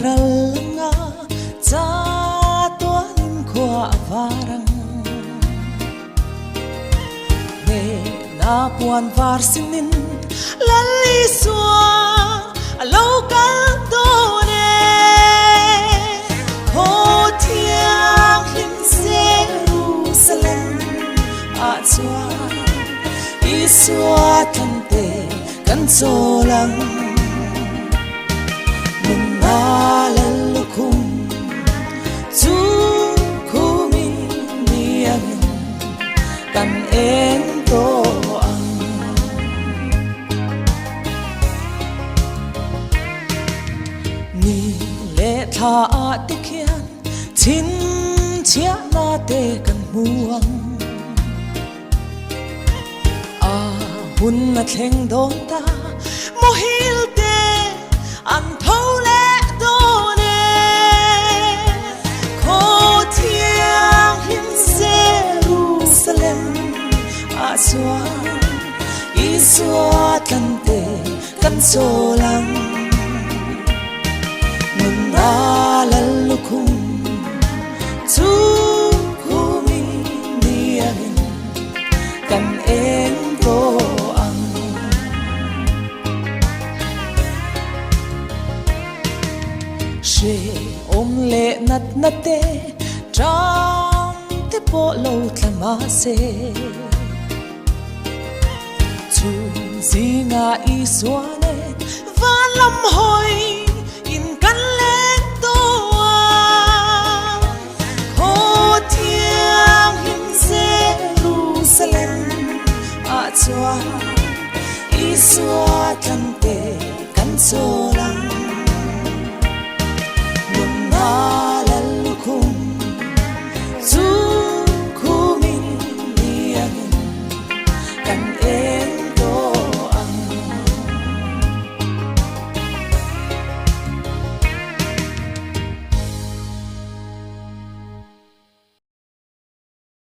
ralanga cha tuan khua varang ne na puan var sinin lali sua alo ka do ne ho thiang him Jerusalem a chua isua thante kan solang Malalukum tu kumi niangin kan ento ang ni le tha tikhian thin chia na te kan muang a hun na thleng dong ta mo hil te an thole Aswa iswa tante kan solang Malalukum tu kumi niangin kan ento ang she le nat nate tram te po lo tlamase Zinga iswane van lam hoi